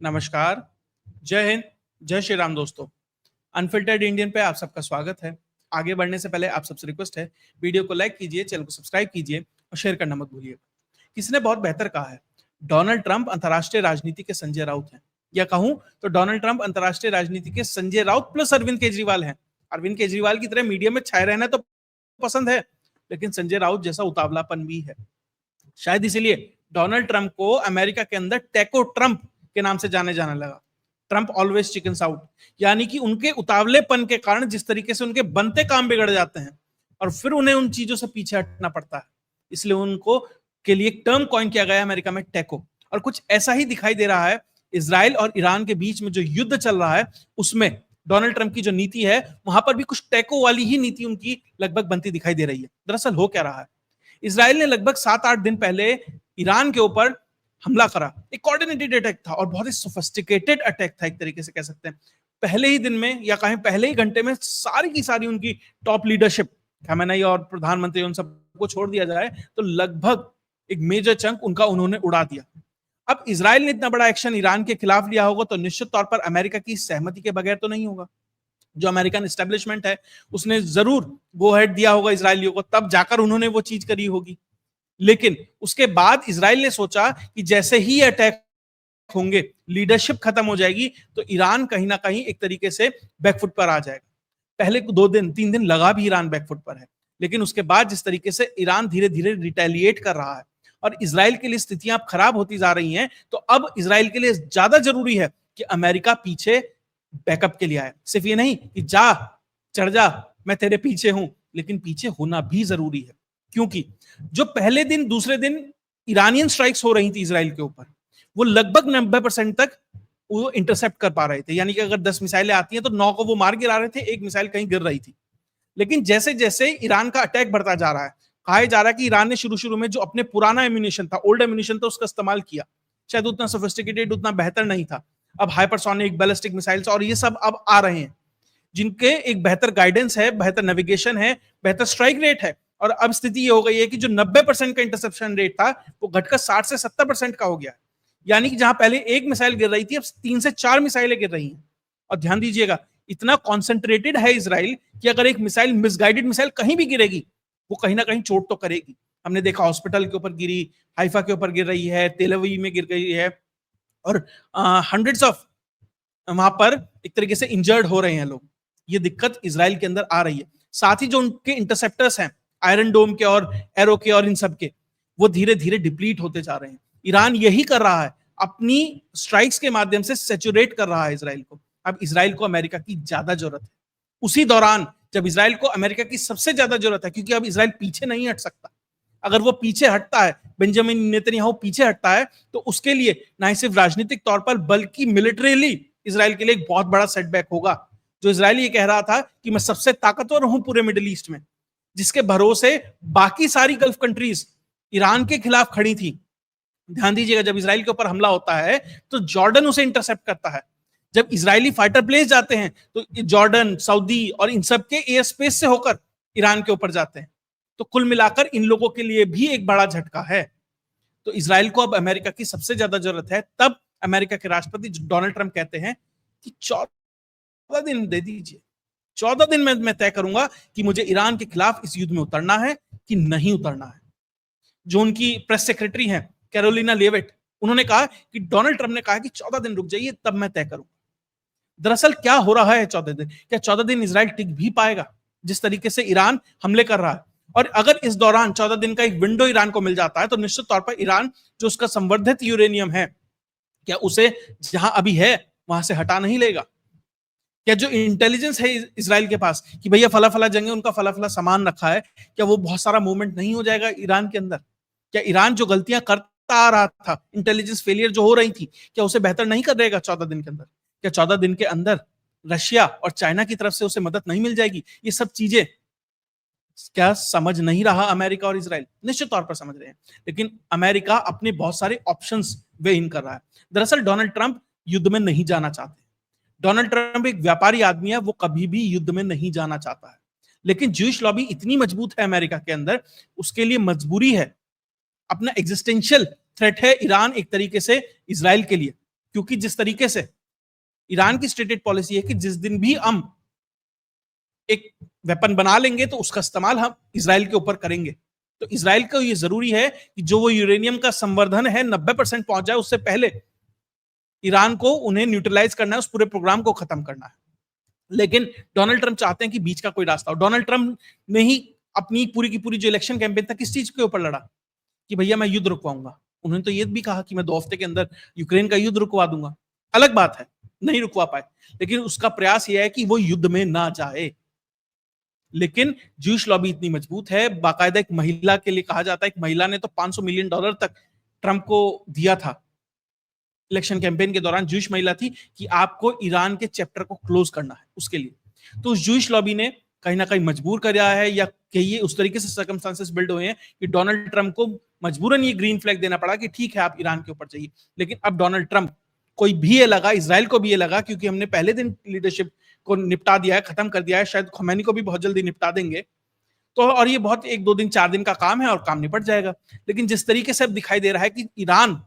नमस्कार, जय हिंद, जय श्री राम दोस्तों। अनफिल्टर्ड इंडियन पे आप सबका स्वागत है। आगे बढ़ने से पहले आप सबसे रिक्वेस्ट है, वीडियो को लाइक कीजिए, चैनल को सब्सक्राइब कीजिए और शेयर करना मत भूलिएगा। किसी ने बहुत बेहतर कहा है, डोनाल्ड ट्रंप अंतर्राष्ट्रीय राजनीति के संजय राउत हैं, या कहूं तो डोनाल्ड ट्रंप अंतर्राष्ट्रीय राजनीति के संजय राउत प्लस अरविंद केजरीवाल हैं। अरविंद केजरीवाल की तरह मीडिया में छाए रहना तो पसंद है, लेकिन संजय राउत जैसा उतावलापन भी है। शायद इसीलिए डोनाल्ड ट्रंप को अमेरिका के अंदर टेको ट्रंप के नाम से जाने जाने लगा। ट्रंप ऑलवेज चिकन्स आउट, यानी कि उनके उतावलेपन के कारण जिस तरीके से उनके बनते काम बिगड़ जाते हैं और फिर उन्हें उन चीजों से पीछे हटना पड़ता है। इसलिए उनको के लिए एक टर्म कॉइन किया गया अमेरिका में, टेको। और कुछ ऐसा ही दिखाई दे रहा है इजराइल और ईरान के बीच में जो युद्ध चल रहा है, उसमें डोनाल्ड ट्रंप की जो नीति है, वहां पर भी कुछ टेको वाली ही नीति उनकी लगभग बनती दिखाई दे रही है। दरअसल हो क्या रहा है, इजराइल ने लगभग 7-8 दिन पहले ईरान के ऊपर हमला करा। एक कोऑर्डिनेटेड अटैक था और बहुत ही सोफिस्टिकेटेड अटैक था, एक तरीके से कह सकते हैं। पहले ही दिन में या कहें पहले ही घंटे में सारी की सारी उनकी टॉप लीडरशिप, खamenei और प्रधानमंत्री, उन सबको छोड़ दिया जाए तो लगभग एक मेजर चंक उनका उन्होंने उड़ा दिया। अब इजराइल ने इतना बड़ा एक्शन ईरान के खिलाफ लिया होगा तो निश्चित तौर पर अमेरिका की सहमति के बगैर तो नहीं होगा। जो अमेरिकन एस्टेब्लिशमेंट है उसने जरूर गो हेड दिया होगा इजरायलियों को, तब जाकर उन्होंने वो चीज करी होगी। लेकिन उसके बाद इजराइल ने सोचा कि जैसे ही अटैक होंगे, लीडरशिप खत्म हो जाएगी, तो ईरान कहीं ना कहीं एक तरीके से बैकफुट पर आ जाएगा। पहले 2-3 दिन लगा भी ईरान बैकफुट पर है, लेकिन उसके बाद जिस तरीके से ईरान धीरे धीरे रिटेलिएट कर रहा है और इजराइल के लिए स्थितियां अब खराब होती जा रही हैं, तो अब इजराइल के लिए ज्यादा जरूरी है कि अमेरिका पीछे बैकअप के लिए आए। सिर्फ ये नहीं कि जा चढ़ जा, मैं तेरे पीछे हूं, लेकिन पीछे होना भी जरूरी है। क्योंकि जो पहले दिन दूसरे दिन ईरानियन स्ट्राइक्स हो रही थी इजराइल के ऊपर, वो लगभग 90% तक वो इंटरसेप्ट कर पा रहे थे। यानी कि अगर 10 मिसाइलें आती हैं तो 9 को वो मार गिरा रहे थे, एक मिसाइल कहीं गिर रही थी। लेकिन जैसे जैसे ईरान का अटैक बढ़ता जा रहा है, कहा जा रहा है कि ईरान ने शुरू में जो अपने पुराना एम्यूनिशन था, ओल्ड एम्यूनिशन था, उसका इस्तेमाल किया। शायद उतना सोफिस्टिकेटेड, उतना बेहतर नहीं था। अब हाइपरसोनिक, बैलिस्टिक मिसाइल्स और ये सब अब आ रहे हैं, जिनके एक बेहतर गाइडेंस है, बेहतर नेविगेशन है, बेहतर स्ट्राइक रेट है। और अब स्थिति ये हो गई है कि जो 90% का इंटरसेप्शन रेट था, वो घटकर 60 से 70% का हो गया। यानी कि जहां पहले एक मिसाइल गिर रही थी, अब 3 से 4 मिसाइलें गिर रही हैं। और ध्यान दीजिएगा, इतना कॉन्सेंट्रेटेड है इजराइल कि अगर एक मिसाइल, मिसगाइडेड मिसाइल कहीं भी गिरेगी, वो कहीं ना कहीं चोट तो करेगी। हमने देखा हॉस्पिटल के ऊपर गिरी, हाइफा के ऊपर गिर रही है, तेल अवीव में गिर गई है, और हंड्रेड्स ऑफ वहां पर एक तरीके से इंजर्ड हो रहे हैं लोग। ये दिक्कत इजराइल के अंदर आ रही है। साथ ही जो उनके इंटरसेप्टर्स हैं, आयरन डोम के और एरो के और इन सब के, वो धीरे धीरे डिप्लीट होते जा रहे हैं। ईरान यही कर रहा है, अपनी स्ट्राइक्स के माध्यम से सैचुरेट कर रहा है इजराइल को। अब इजराइल को अमेरिका की ज्यादा जरूरत है। उसी दौरान जब इजराइल को अमेरिका की सबसे ज्यादा जरूरत है, क्योंकि अब इजराइल पीछे नहीं हट सकता। अगर वो पीछे हटता है, बेंजामिन नेतन्याहू पीछे हटता है, तो उसके लिए ना सिर्फ राजनीतिक तौर पर बल्कि मिलिट्रीली इजराइल के लिए एक बहुत बड़ा सेटबैक होगा। जो इजराइल ये कह रहा था कि मैं सबसे ताकतवर हूं पूरे मिडिल ईस्ट में, जिसके भरोसे बाकी सारी गल्फ कंट्रीज ईरान के खिलाफ खड़ी थी। ध्यान दीजिएगा, जब इजराइल के ऊपर हमला होता है तो जॉर्डन उसे इंटरसेप्ट करता है। जब इजरायली फाइटर प्लेन जाते हैं तो जॉर्डन, सऊदी और इन सब के एयर स्पेस से होकर ईरान के ऊपर जाते हैं। तो कुल मिलाकर इन लोगों के लिए भी एक बड़ा झटका है। तो इजराइल को अब अमेरिका की सबसे ज्यादा जरूरत है। तब अमेरिका के राष्ट्रपति डोनाल्ड ट्रंप कहते हैं कि 14 दिन दे दीजिए, 14 दिन में मैं तय करूंगा कि मुझे ईरान के खिलाफ इस युद्ध में उतरना है कि नहीं उतरना है। जो उनकी प्रेस सेक्रेटरी हैं कैरोलिना लेविट, उन्होंने कहा कि डोनाल्ड ट्रंप ने कहा कि 14 दिन रुक जाइए, तब मैं तय करूंगा। दरअसल क्या हो रहा है 14 दिन? क्या 14 दिन इजराइल टिक भी पाएगा जिस तरीके से ईरान हमले कर रहा है? और अगर इस दौरान 14 दिन का एक विंडो ईरान को मिल जाता है तो निश्चित तौर पर ईरान जो उसका संवर्धित यूरेनियम है, क्या उसे जहां अभी है वहां से हटा नहीं लेगा? क्या जो इंटेलिजेंस है इजराइल के पास कि भैया फला फला जगह उनका फला फला सामान रखा है, क्या वो बहुत सारा मूवमेंट नहीं हो जाएगा ईरान के अंदर? क्या ईरान जो गलतियां करता आ रहा था, इंटेलिजेंस फेलियर जो हो रही थी, क्या उसे बेहतर नहीं कर देगा 14 दिन के अंदर? क्या 14 दिन के अंदर रशिया और चाइना की तरफ से उसे मदद नहीं मिल जाएगी? ये सब चीजें क्या समझ नहीं रहा अमेरिका और इजराइल? निश्चित तौर पर समझ रहे हैं, लेकिन अमेरिका अपने बहुत सारे ऑप्शंस वे इन कर रहा है। दरअसल डोनाल्ड ट्रंप युद्ध में नहीं जाना चाहते। डोनाल्ड ट्रंप एक व्यापारी आदमी है, वो कभी भी युद्ध में नहीं जाना चाहता है। लेकिन ज्यूइश लॉबी इतनी मजबूत है अमेरिका के अंदर, उसके लिए मजबूरी है, अपना एग्जिस्टेंशियल थ्रेट है ईरान एक तरीके से इजराइल के लिए। क्योंकि जिस तरीके से ईरान की स्टेटेड पॉलिसी है कि जिस दिन भी हम एक वेपन बना लेंगे तो उसका इस्तेमाल हम इसराइल के ऊपर करेंगे। तो इसराइल को ये जरूरी है कि जो वो यूरेनियम का संवर्धन है 90% पहुंच जाए, उससे पहले ईरान को उन्हें न्यूट्रलाइज करना है, उस पूरे प्रोग्राम को खत्म करना है। लेकिन डोनाल्ड ट्रंप चाहते हैं कि बीच का कोई रास्ता हो। डोनाल्ड ट्रंप ने ही अपनी पूरी की पूरी जो इलेक्शन कैंपेन था किस चीज के ऊपर लड़ा कि भैया मैं युद्ध रुकवाऊंगा। उन्होंने तो ये भी कहा कि मैं 2 हफ्ते के अंदर यूक्रेन का युद्ध रुकवा दूंगा। अलग बात है नहीं रुकवा पाए, लेकिन उसका प्रयास यह है कि वो युद्ध में ना जाए। लेकिन ज्यूश लॉबी इतनी मजबूत है, बाकायदा एक महिला के लिए कहा जाता है, एक महिला ने तो $500 मिलियन तक ट्रंप को दिया था इलेक्शन कैंपेन के दौरान। ज्यूश महिला थी कि आपको ईरान के चैप्टर को क्लोज करना है उसके लिए। तो उस ज्यूश लॉबी ने कहीं ना कहीं मजबूर किया है, या कहिए उस तरीके से सर्कमस्टांसेस बिल्ड हुए हैं कि डोनाल्ड ट्रंप को मजबूरन ये ग्रीन फ्लैग देना पड़ा कि ठीक है आप ईरान के ऊपर जाइए। लेकिन अब डोनाल्ड ट्रंप कोई भी ये लगा, इसराइल को भी ये लगा, क्योंकि हमने पहले दिन लीडरशिप को निपटा दिया है, खत्म कर दिया है, शायद खमैनी को भी बहुत जल्दी निपटा देंगे। तो और ये बहुत 1-2 दिन 4 दिन का काम है और काम निपट जाएगा। लेकिन जिस तरीके से अब दिखाई दे रहा है कि ईरान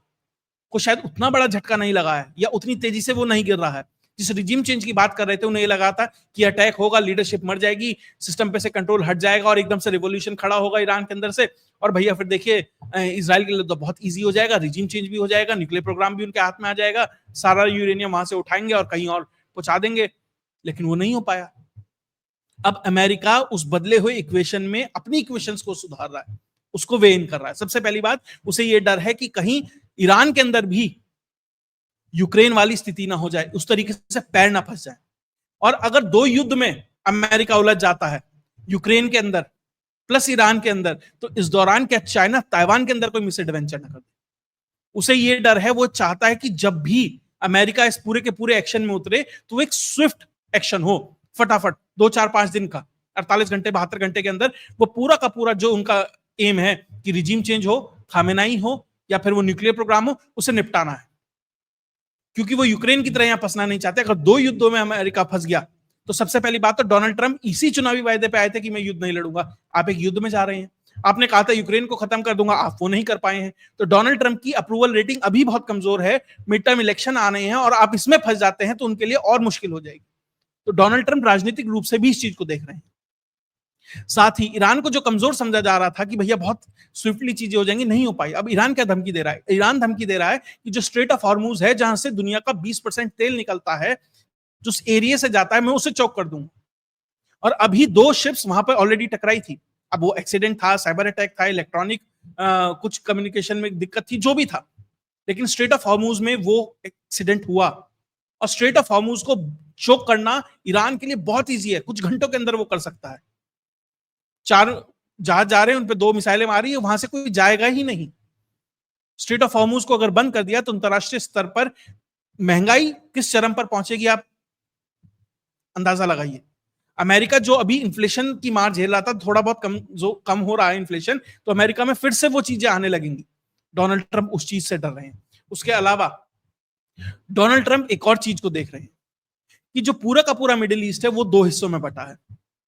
को शायद उतना बड़ा झटका नहीं लगा है, या उतनी तेजी से वो नहीं गिर रहा है। जिस रिजीम चेंज की बात कर रहे थे उन्हें ये लगा था कि अटैक होगा, लीडरशिप मर जाएगी, सिस्टम पे से कंट्रोल हट जाएगा और एकदम से रिवॉल्यूशन खड़ा होगा ईरान के अंदर से, और भैया फिर देखिए इसराइल के लिए तो बहुत इजी हो जाएगा, रिजीम चेंज भी हो जाएगा, न्यूक्लियर प्रोग्राम भी उनके हाथ में आ जाएगा, सारा यूरेनियम वहां से उठाएंगे और कहीं और पहुंचा देंगे। लेकिन वो नहीं हो पाया। अब अमेरिका उस बदले हुए इक्वेशन में अपनी इक्वेशंस को सुधार रहा है, उसको वे इन कर रहा है। सबसे पहली बात, उसे ये डर है कि कहीं ईरान के अंदर भी यूक्रेन वाली स्थिति ना हो जाए, उस तरीके से पैर ना फंस जाए। और अगर 2 युद्ध में अमेरिका उलझ जाता है, यूक्रेन के अंदर प्लस ईरान के अंदर, तो इस दौरान क्या चाइना ताइवान के अंदर कोई मिस एडवेंचर ना कर दे। उसे ये डर है, वो चाहता है कि जब भी अमेरिका इस पूरे के पूरे एक्शन में उतरे तो एक स्विफ्ट एक्शन हो, फटाफट 2-4-5 दिन का, 48 घंटे 72 घंटे के अंदर वो पूरा का पूरा जो उनका एम है कि रिजीम चेंज हो, खामेनाई हो, या फिर वो न्यूक्लियर प्रोग्राम हो, उसे निपटाना है। क्योंकि वो यूक्रेन की तरह यहां फंसना नहीं चाहते। अगर 2 युद्धों में अमेरिका फंस गया तो सबसे पहली बात तो डोनाल्ड ट्रंप इसी चुनावी वायदे पे आए थे कि मैं युद्ध नहीं लड़ूंगा। आप एक युद्ध में जा रहे हैं, आपने कहा था यूक्रेन को खत्म कर दूंगा, आप वो नहीं कर पाए हैं। तो डोनाल्ड ट्रंप की अप्रूवल रेटिंग अभी बहुत कमजोर है, मिड टर्म इलेक्शन आने हैं और आप इसमें फंस जाते हैं तो उनके लिए और मुश्किल हो जाएगी। तो डोनाल्ड ट्रंप राजनीतिक रूप से भी इस चीज को देख रहे हैं। साथ ही ईरान को जो कमजोर समझा जा रहा था कि भैया बहुत स्विफ्टली चीजें हो जाएंगी, नहीं हो पाई। अब ईरान क्या धमकी दे रहा है? ईरान धमकी दे रहा है कि जो स्ट्रेट ऑफ हॉर्मूज है, जहां से दुनिया का 20% तेल निकलता है, जो उस एरिया से जाता है, मैं उसे चौक कर दूंगा। और अभी 2 शिप्स वहां पर ऑलरेडी टकराई थी। अब वो एक्सीडेंट था, साइबर अटैक था, इलेक्ट्रॉनिक कुछ कम्युनिकेशन में दिक्कत थी, जो भी था, लेकिन स्ट्रेट ऑफ हॉर्मूज में वो एक्सीडेंट हुआ। और स्ट्रेट ऑफ हॉर्मूज को चोक करना ईरान के लिए बहुत ईजी है, कुछ घंटों के अंदर वो कर सकता है। 4 जहाज जा रहे हैं, उन पे 2 मिसाइलें मारी है, वहां से कोई जाएगा ही नहीं। स्ट्रेट ऑफ हॉर्मूज को अगर बंद कर दिया तो अंतरराष्ट्रीय स्तर पर महंगाई किस चरम पर पहुंचेगी, आप अंदाजा लगाइए। अमेरिका जो अभी इन्फ्लेशन की मार झेल रहा था, थोड़ा बहुत कम हो रहा है इन्फ्लेशन, तो अमेरिका में फिर से वो चीजें आने लगेंगी। डोनाल्ड ट्रंप उस चीज से डर रहे हैं। उसके अलावा डोनाल्ड ट्रंप एक और चीज को देख रहे हैं कि जो पूरा का पूरा मिडिल ईस्ट है वो 2 हिस्सों में बटा है,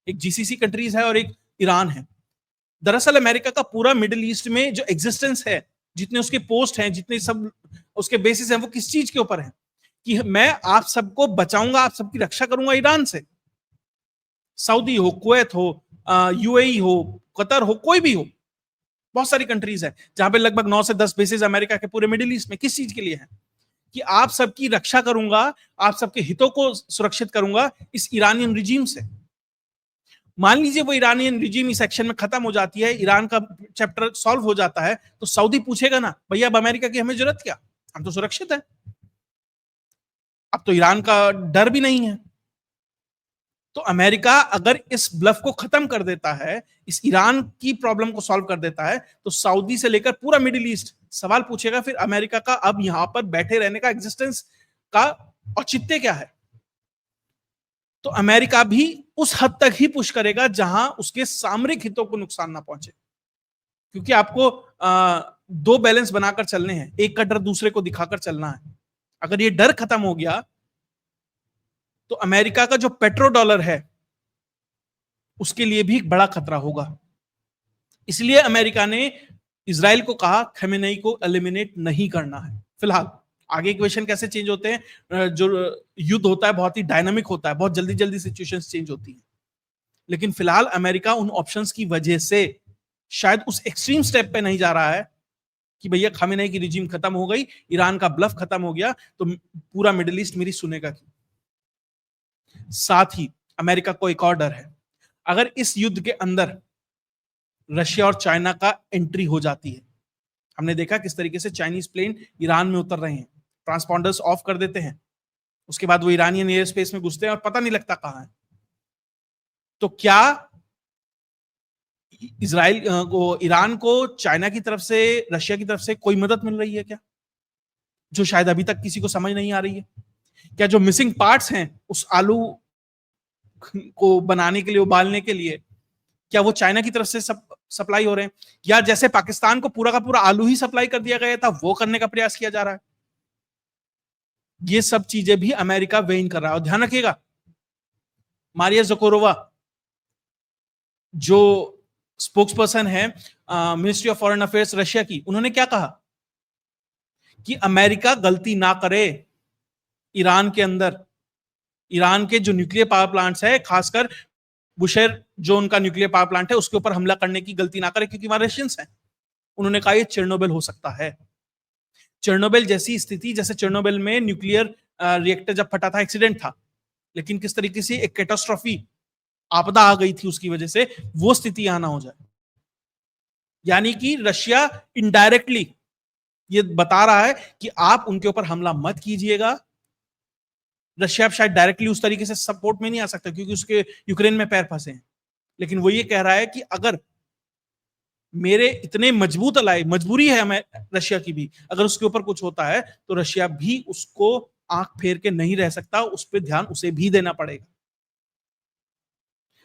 एक जीसीसी कंट्रीज है और एक ईरान है। दरअसल अमेरिका का पूरा मिडिल ईस्ट में जो एग्जिस्टेंस है, जितने उसके पोस्ट हैं, जितने सब उसके बेसिस हैं, वो किस चीज के ऊपर है कि मैं आप सबको बचाऊंगा, आप सबकी रक्षा करूंगा ईरान से। सऊदी हो, कुवैत हो, यूएई हो, कतर हो, कोई भी हो, बहुत सारी कंट्रीज है जहां पे लगभग 9 से 10 बेसिस अमेरिका के पूरे मिडिल ईस्ट में किस चीज के लिए है कि आप सबकी रक्षा करूंगा, आप सबके हितों को सुरक्षित करूंगा इस ईरानियन रिजीम से। मान लीजिए वो ईरानियन रिजीम इस एक्शन में खत्म हो जाती है, ईरान का चैप्टर सॉल्व हो जाता है, तो सऊदी पूछेगा ना, भैया अब अमेरिका की हमें जरूरत क्या, हम तो सुरक्षित है, अब तो ईरान का डर भी नहीं है। तो अमेरिका अगर इस ब्लफ को खत्म कर देता है, इस ईरान की प्रॉब्लम को सॉल्व कर देता है, तो सऊदी से लेकर पूरा मिडिल ईस्ट सवाल पूछेगा फिर अमेरिका का अब यहां पर बैठे रहने का, एग्जिस्टेंस का औचित्य क्या है। तो अमेरिका भी उस हद तक ही पुश करेगा जहां उसके सामरिक हितों को नुकसान ना पहुंचे, क्योंकि आपको 2 बैलेंस बनाकर चलने हैं, एक का डर दूसरे को दिखाकर चलना है। अगर ये डर खत्म हो गया तो अमेरिका का जो पेट्रो डॉलर है उसके लिए भी एक बड़ा खतरा होगा। इसलिए अमेरिका ने इजराइल को कहा खमेनेई को एलिमिनेट नहीं करना है फिलहाल, आगे इक्वेशन कैसे चेंज होते हैं, जो युद्ध होता है बहुत ही डायनामिक होता है, बहुत जल्दी जल्दी सिचुएशंस चेंज होती है। लेकिन फिलहाल अमेरिका उन ऑप्शंस की वजह से शायद उस एक्सट्रीम स्टेप पे नहीं जा रहा है कि भैया खामेनेई की रिजीम खत्म हो गई, ईरान का ब्लफ खत्म हो गया, तो पूरा मिडिल ईस्ट मेरी सुनेगा क्यों। साथ ही अमेरिका को एक और डर है, अगर इस युद्ध के अंदर रशिया और चाइना का एंट्री हो जाती है, हमने देखा किस तरीके से चाइनीज प्लेन ईरान में उतर रहे हैं, ट्रांसपॉन्डर्स ऑफ कर देते हैं, उसके बाद वो ईरानियन एयर स्पेस में घुसते हैं और पता नहीं लगता कहां है। तो क्या इसराइल को, ईरान को चाइना की तरफ से, रशिया की तरफ से कोई मदद मिल रही है क्या, जो शायद अभी तक किसी को समझ नहीं आ रही है? क्या जो मिसिंग पार्ट्स हैं उस आलू को बनाने के लिए, उबालने के लिए, क्या वो चाइना की तरफ से सप्लाई हो रहे हैं, या जैसे पाकिस्तान को पूरा का पूरा आलू ही सप्लाई कर दिया गया था वो करने का प्रयास किया जा रहा है? ये सब चीजें भी अमेरिका वेइन कर रहा है। और ध्यान रखिएगा, मारिया जकोरोवा जो स्पोक्सपर्सन है ministry of foreign affairs Russia की, उन्होंने क्या कहा कि अमेरिका गलती ना करे, ईरान के अंदर, ईरान के जो न्यूक्लियर पावर प्लांट्स है, खासकर बुशेर जो उनका न्यूक्लियर पावर प्लांट है, उसके ऊपर हमला करने की गलती ना करे, क्योंकि वहां रशियंस हैं। उन्होंने कहा ये चेरनोबिल हो सकता है, चेरनोबिल जैसी स्थिति, जैसे चेरनोबिल में न्यूक्लियर रिएक्टर जब फटा था, एक्सीडेंट था, लेकिन किस तरीके से एक कैटास्ट्रॉफी, आपदा आ गई थी उसकी वजह से, वो स्थिति यहां ना हो जाए। यानी कि रशिया इनडायरेक्टली ये बता रहा है कि आप उनके ऊपर हमला मत कीजिएगा। रशिया शायद डायरेक्टली उस तरीके से सपोर्ट में नहीं आ सकता क्योंकि उसके यूक्रेन में पैर फंसे हैं, लेकिन वो ये कह रहा है कि अगर मेरे इतने मजबूत अलाई, मजबूरी है हमें रशिया की भी, अगर उसके ऊपर कुछ होता है तो रशिया भी उसको आंख फेर के नहीं रह सकता, उस पर ध्यान उसे भी देना पड़ेगा।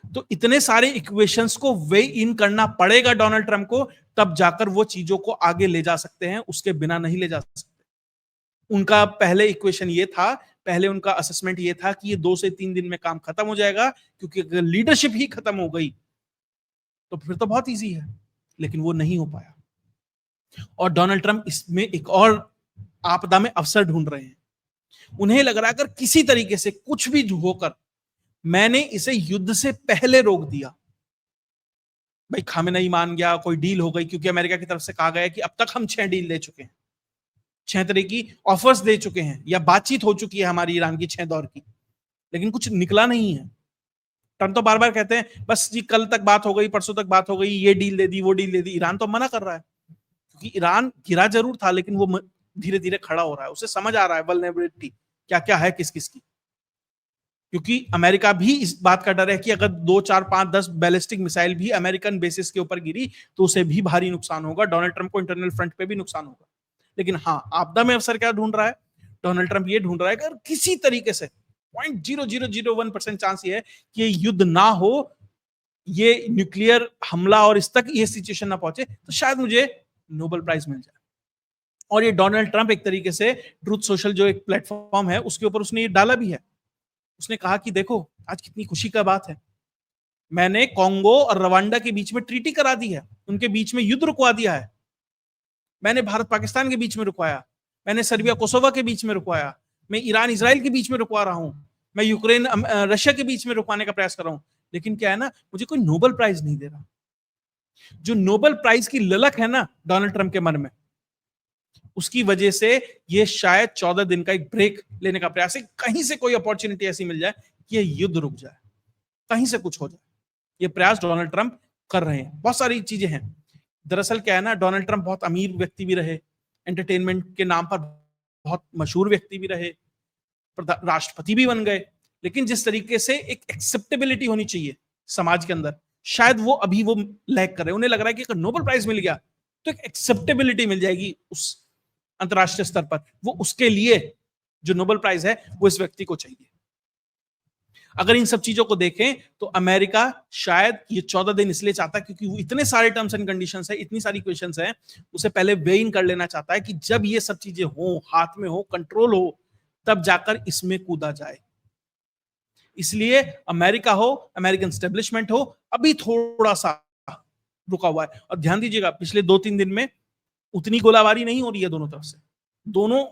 तो इतने सारे इक्वेशंस को वे इन करना पड़ेगा डोनाल्ड ट्रंप को, तब जाकर वो चीजों को आगे ले जा सकते हैं, उसके बिना नहीं ले जा सकते। उनका पहले इक्वेशन ये था, पहले उनका असेसमेंट ये था कि ये 2 से 3 दिन में काम खत्म हो जाएगा, क्योंकि अगर लीडरशिप ही खत्म हो गई तो फिर तो बहुत इजी है, लेकिन वो नहीं हो पाया। और डोनाल्ड ट्रंप इसमें एक और आपदा में अवसर ढूंढ रहे हैं। उन्हें लग रहा है अगर किसी तरीके से कुछ भी होकर मैंने इसे युद्ध से पहले रोक दिया, भाई खामेनेई मान गया, कोई डील हो गई, क्योंकि अमेरिका की तरफ से कहा गया कि अब तक हम 6 डील दे चुके हैं, 6 तरह की ऑफर्स दे चुके हैं, या बातचीत हो चुकी है हमारी ईरान की 6 दौर की, लेकिन कुछ निकला नहीं है। ट्रंप तो बार बार कहते हैं बस जी कल तक बात हो गई, परसों तक बात हो गई, ये डील दे दी, वो डील दे दी। ईरान तो मना कर रहा है, क्योंकि ईरान गिरा जरूर था, लेकिन वो धीरे धीरे खड़ा हो रहा है, उसे समझ आ रहा है वल्नरेबिलिटी क्या क्या है किस किस की। क्योंकि अमेरिका भी इस बात का डर है कि अगर 2, 4, 5, 10 बैलिस्टिक मिसाइल भी अमेरिकन बेसिस के ऊपर गिरी तो उसे भी भारी नुकसान होगा, डोनाल्ड ट्रंप को इंटरनल फ्रंट पे भी नुकसान होगा। लेकिन हाँ, आपदा में अवसर क्या ढूंढ रहा है डोनाल्ड ट्रंप? ये ढूंढ रहा है कि अगर किसी तरीके से 0.0001% चांस ये है कि ये युद्ध ना हो, ये न्यूक्लियर हमला और इस तक ये सिचुएशन ना पहुंचे, तो शायद मुझे नोबेल प्राइज मिल जाए। और ये डोनाल्ड ट्रंप एक तरीके से ट्रूथ सोशल जो एक प्लेटफॉर्म है उसके ऊपर उसने ये डाला भी है। उसने कहा कि देखो आज कितनी खुशी का बात है, मैंने कांगो और रवांडा के बीच में ट्रीटी करा दी है, उनके बीच में युद्ध रुकवा दिया है, मैंने भारत पाकिस्तान के बीच में रुकवाया, मैंने सर्बिया कोसोवा के बीच में रुकवाया, मैं ईरान इजराइल के बीच में रुकवा रहा हूं, मैं यूक्रेन रशिया के बीच में रुकवाने का प्रयास कर रहा हूं। लेकिन क्या है ना, मुझे कोई नोबेल प्राइज नहीं दे रहा। जो नोबेल प्राइज की ललक है ना डोनाल्ड ट्रंप के मन में, उसकी वजह से ये शायद 14 दिन का एक ब्रेक लेने का प्रयास है, कहीं से कोई अपॉर्चुनिटी ऐसी मिल जाए कि ये युद्ध रुक जाए, कहीं से कुछ हो जाए। ये प्रयास डोनाल्ड ट्रंप कर रहे हैं। बहुत सारी चीजें हैं। दरअसल क्या है ना, डोनाल्ड ट्रंप बहुत अमीर व्यक्ति भी रहे, एंटरटेनमेंट के नाम पर बहुत मशहूर व्यक्ति भी रहे, राष्ट्रपति भी बन गए, लेकिन जिस तरीके से एक एक्सेप्टेबिलिटी होनी चाहिए समाज के अंदर, शायद वो अभी वो लैग कर रहे हैं। उन्हें लग रहा है कि अगर नोबेल प्राइज मिल गया तो एक एक्सेप्टेबिलिटी मिल जाएगी उस अंतरराष्ट्रीय स्तर पर, वो उसके लिए जो नोबेल प्राइज है वो इस व्यक्ति को चाहिए। अगर इन सब चीजों को देखें तो अमेरिका शायद ये 14 दिन इसलिए चाहता है क्योंकि वो इतने सारे टर्म्स एंड कंडीशंस है, इतनी सारी क्वेश्चंस हैं, उसे पहले वे इन कर लेना चाहता है कि जब ये सब चीजें हो, हाथ में हो, कंट्रोल हो, तब जाकर इसमें कूदा जाए। इसलिए अमेरिका हो, अमेरिकन स्टेब्लिशमेंट हो, अभी थोड़ा सा रुका हुआ है। और ध्यान दीजिएगा पिछले 2-3 दिन में उतनी गोलाबारी नहीं हो रही है दोनों तरफ से, दोनों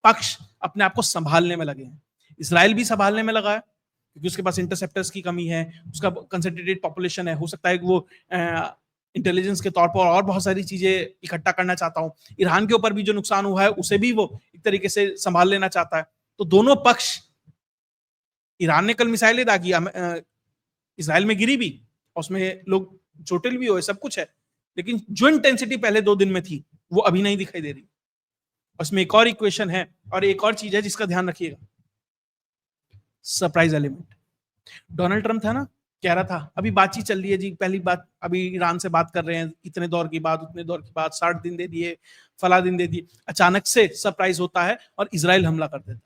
पक्ष अपने आप को संभालने में लगे हैं। इसराइल भी संभालने में लगा है क्योंकि उसके पास इंटरसेप्टर्स की कमी है, उसका कंसंट्रेटेड पॉपुलेशन है, हो सकता है कि वो इंटेलिजेंस के तौर पर और बहुत सारी चीजें इकट्ठा करना चाहता हूं। ईरान के ऊपर भी जो नुकसान हुआ है उसे भी वो एक तरीके से संभाल लेना चाहता है। तो दोनों पक्ष, ईरान ने कल मिसाइलें दागी, इसराइल में गिरी भी, उसमें लोग चोटिल भी हुए, सब कुछ है, लेकिन जो इंटेंसिटी पहले 2 दिन में थी वो अभी नहीं दिखाई दे रही। उसमें एक और इक्वेशन है और एक और चीज है जिसका ध्यान रखिएगा, सरप्राइज एलिमेंट। डोनाल्ड ट्रंप था ना, कह रहा था, अभी बातचीत चल रही है जी, पहली बात अभी ईरान से बात कर रहे हैं, इतने दौर की बात, उतने दौर की बात, 60 दिन दे दिए, फला दिन दे दिए, अचानक से सरप्राइज होता है और इजराइल हमला कर देता है।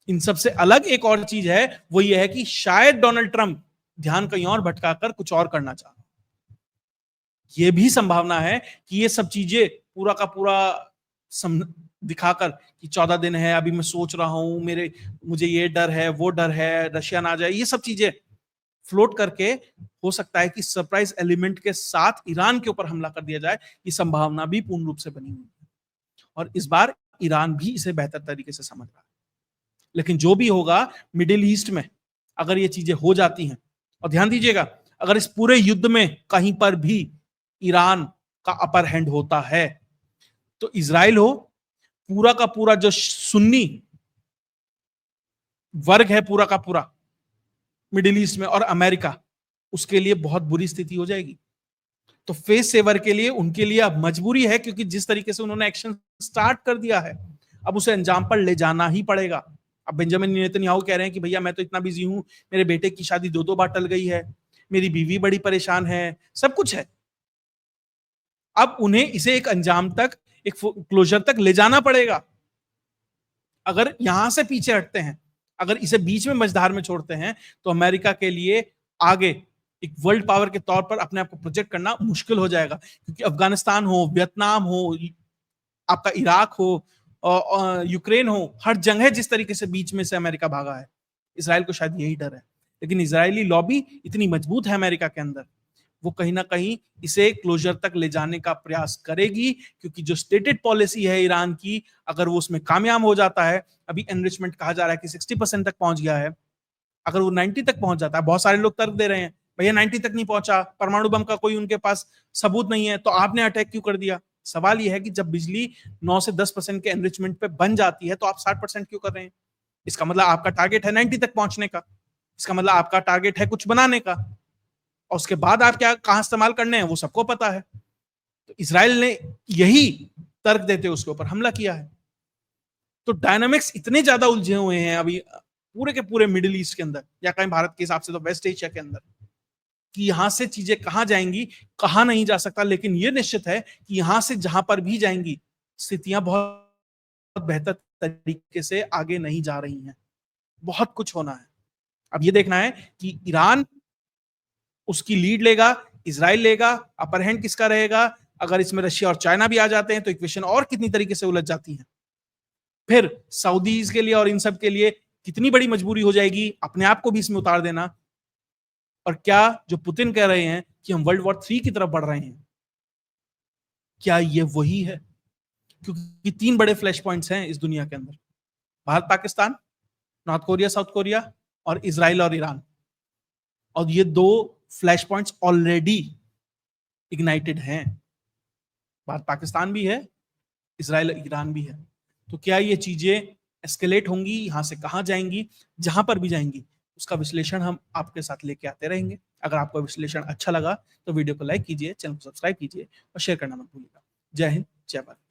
इन सबसे अलग एक और चीज है, वो ये है कि शायद डोनाल्ड ट्रंप ध्यान कहीं और भटकाकर कुछ और करना चाह रहा है। ये भी संभावना है कि ये सब चीजें पूरा का पूरा दिखाकर कि 14 दिन है, अभी मैं सोच रहा हूं, मुझे ये डर है, वो डर है, रशिया ना जाए, ये सब चीजें फ्लोट करके हो सकता है कि सरप्राइज एलिमेंट के साथ ईरान के ऊपर हमला कर दिया जाए। ये संभावना भी पूर्ण रूप से बनी हुई है और इस बार ईरान भी इसे बेहतर तरीके से समझ रहा है। लेकिन जो भी होगा, मिडिल ईस्ट में अगर ये चीजें हो जाती हैं, और ध्यान दीजिएगा, अगर इस पूरे युद्ध में कहीं पर भी ईरान का अपर हैंड होता है तो इजराइल हो, पूरा का पूरा जो सुन्नी वर्ग है पूरा का पूरा मिडिल ईस्ट में, और अमेरिका, उसके लिए बहुत बुरी स्थिति हो जाएगी। तो फेस सेवर के लिए, उनके लिए अब मजबूरी है, क्योंकि जिस तरीके से उन्होंने एक्शन स्टार्ट कर दिया है, अब उसे अंजाम पर ले जाना ही पड़ेगा। अब बेंजामिन नेतन्याहू कह रहे हैं कि भैया मैं तो इतना बिजी हूं, मेरे बेटे की शादी 2-2 बार टल गई है, मेरी बीवी बड़ी परेशान है, सब कुछ है। अब उन्हें इसे एक अंजाम तक, एक क्लोजर तक ले जाना पड़ेगा। अगर यहां से पीछे हटते हैं, अगर इसे बीच में मझधार में छोड़ते हैं, तो अमेरिका के लिए आगे एक वर्ल्ड पावर के तौर पर अपने आप को प्रोजेक्ट करना मुश्किल हो जाएगा। क्योंकि अफगानिस्तान हो, वियतनाम हो, आपका इराक हो, यूक्रेन हो, हर जगह जिस तरीके से बीच में से अमेरिका भागा है, इसराइल को शायद यही डर है। लेकिन इजरायली लॉबी इतनी मजबूत है अमेरिका के अंदर, वो कहीं ना कहीं इसे क्लोजर तक ले जाने का प्रयास करेगी, क्योंकि जो स्टेटेड पॉलिसी है ईरान की, अगर वो उसमें कामयाब हो जाता है, अभी एनरिचमेंट कहा जा रहा है कि 60% तक पहुंच गया है, अगर वो 90 तक पहुंच जाता है, बहुत सारे लोग तर्क दे रहे हैं भैया 90 तक नहीं पहुंचा, परमाणु बम का कोई उनके पास सबूत नहीं है, तो आपने अटैक क्यों कर दिया। सवाल यह है कि जब बिजली 9 से 10% के एनरिचमेंट पे बन जाती है, तो आप 60% क्यों कर रहे हैं। इसका मतलब आपका टारगेट है 90 तक पहुंचने का, इसका मतलब आपका टारगेट है कुछ बनाने का, और उसके बाद आप क्या कहां इस्तेमाल करने हैं वो सबको पता है। तो इसराइल ने यही तर्क देते हुए उसके ऊपर हमला किया है। तो डायनामिक्स इतने ज्यादा उलझे हुए हैं अभी पूरे के पूरे मिडिल ईस्ट के अंदर, या कहीं भारत के हिसाब से तो वेस्ट एशिया के अंदर, कि यहां से चीजें कहां जाएंगी, कहां नहीं जा सकता। लेकिन यह निश्चित है कि यहां से जहां पर भी जाएंगी, स्थितियां बहुत बेहतर तरीके से आगे नहीं जा रही हैं। बहुत कुछ होना है। अब यह देखना है कि ईरान उसकी लीड लेगा, इजराइल लेगा, अपर हैंड किसका रहेगा। अगर इसमें रशिया और चाइना भी आ जाते हैं तो इक्वेशन और कितनी तरीके से उलझ जाती है। फिर सऊदीज के लिए और इन सब के लिए कितनी बड़ी मजबूरी हो जाएगी अपने आप को भी इसमें उतार देना। और क्या जो पुतिन कह रहे हैं कि हम वर्ल्ड वॉर 3 की तरफ बढ़ रहे हैं, क्या ये वही है। क्योंकि 3 बड़े फ्लैश पॉइंट्स हैं इस दुनिया के अंदर, Bharat Pakistan, north Korea south Korea, और इजराइल और ईरान। और ये 2 फ्लैश पॉइंट्स ऑलरेडी इग्नाइटेड हैं। भारत पाकिस्तान भी है, इजराइल ईरान भी है। तो क्या ये चीजें एस्केलेट होंगी, यहां से कहां जाएंगी, जहां पर भी जाएंगी उसका विश्लेषण हम आपके साथ लेके आते रहेंगे। अगर आपको विश्लेषण अच्छा लगा तो वीडियो को लाइक कीजिए, चैनल को सब्सक्राइब कीजिए और शेयर करना मत भूलिएगा। जय हिंद, जय भारत।